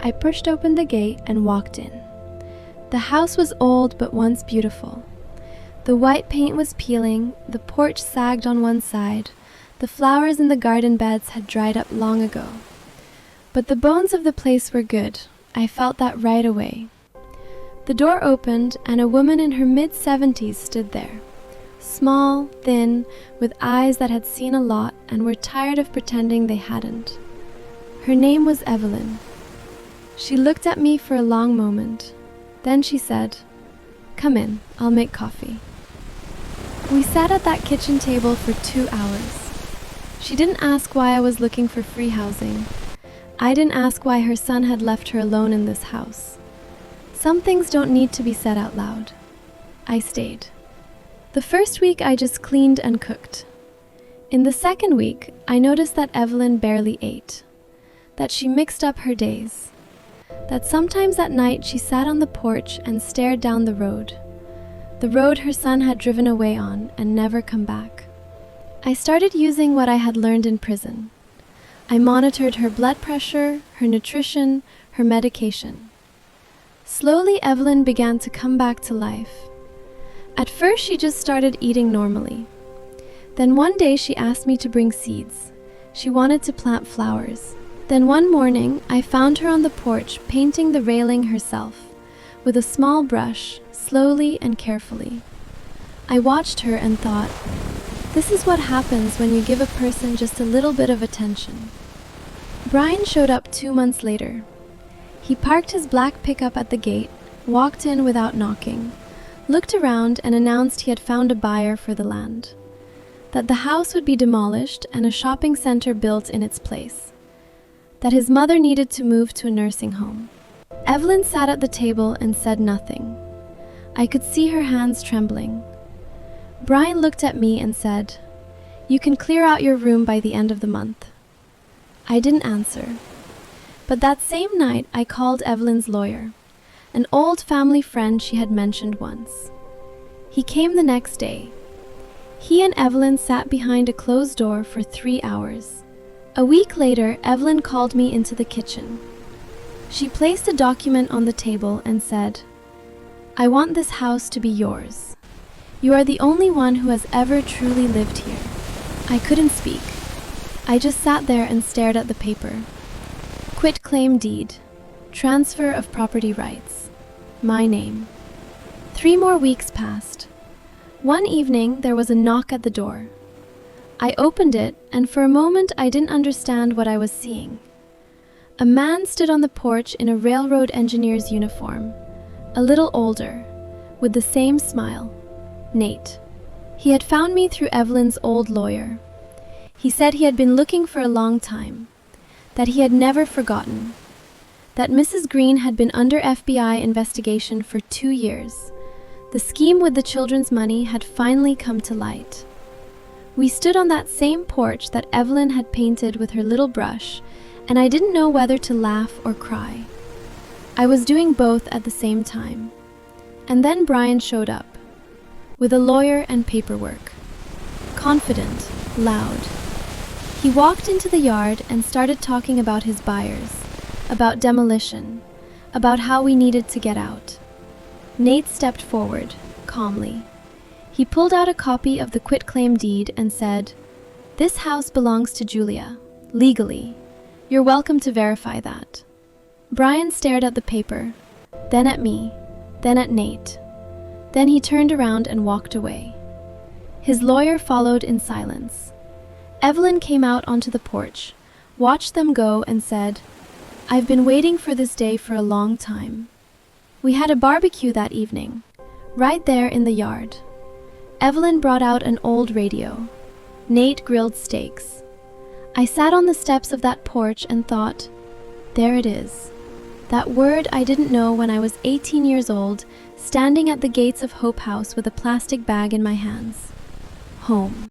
I pushed open the gate and walked in. The house was old but once beautiful. The white paint was peeling, the porch sagged on one side, the flowers in the garden beds had dried up long ago. But the bones of the place were good. I felt that right away. The door opened and a woman in her mid-70s stood there. Small, thin, with eyes that had seen a lot and were tired of pretending they hadn't. Her name was Evelyn. She looked at me for a long moment. Then she said, "Come in, I'll make coffee." We sat at that kitchen table for 2 hours. She didn't ask why I was looking for free housing. I didn't ask why her son had left her alone in this house. Some things don't need to be said out loud. I stayed. The first week I just cleaned and cooked. In the second week, I noticed that Evelyn barely ate, that she mixed up her days, that sometimes at night she sat on the porch and stared down the road her son had driven away on and never come back. I started using what I had learned in prison. I monitored her blood pressure, her nutrition, her medication. Slowly, Evelyn began to come back to life. At first, she just started eating normally. Then one day, she asked me to bring seeds. She wanted to plant flowers. Then one morning, I found her on the porch painting the railing herself, with a small brush, slowly and carefully. I watched her and thought, this is what happens when you give a person just a little bit of attention. Brian showed up 2 months later. He parked his black pickup at the gate, walked in without knocking, looked around and announced he had found a buyer for the land, that the house would be demolished and a shopping center built in its place, that his mother needed to move to a nursing home. Evelyn sat at the table and said nothing. I could see her hands trembling. Brian looked at me and said, "You can clear out your room by the end of the month." I didn't answer. But that same night, I called Evelyn's lawyer, an old family friend she had mentioned once. He came the next day. He and Evelyn sat behind a closed door for 3 hours. A week later, Evelyn called me into the kitchen. She placed a document on the table and said, "I want this house to be yours. You are the only one who has ever truly lived here." I couldn't speak. I just sat there and stared at the paper. Quitclaim deed. Transfer of property rights. My name. 3 more weeks passed. One evening, there was a knock at the door. I opened it, and for a moment I didn't understand what I was seeing. A man stood on the porch in a railroad engineer's uniform, a little older, with the same smile. Nate. He had found me through Evelyn's old lawyer. He said he had been looking for a long time, that he had never forgotten, that Mrs. Green had been under FBI investigation for 2 years. The scheme with the children's money had finally come to light. We stood on that same porch that Evelyn had painted with her little brush, and I didn't know whether to laugh or cry. I was doing both at the same time. And then Brian showed up, with a lawyer and paperwork. Confident, loud. He walked into the yard and started talking about his buyers, about demolition, about how we needed to get out. Nate stepped forward, calmly. He pulled out a copy of the quitclaim deed and said, "This house belongs to Julia, legally. You're welcome to verify that." Brian stared at the paper, then at me, then at Nate. Then he turned around and walked away. His lawyer followed in silence. Evelyn came out onto the porch, watched them go and said, "I've been waiting for this day for a long time." We had a barbecue that evening, right there in the yard. Evelyn brought out an old radio. Nate grilled steaks. I sat on the steps of that porch and thought, there it is. That word I didn't know when I was 18 years old, standing at the gates of Hope House with a plastic bag in my hands. Home.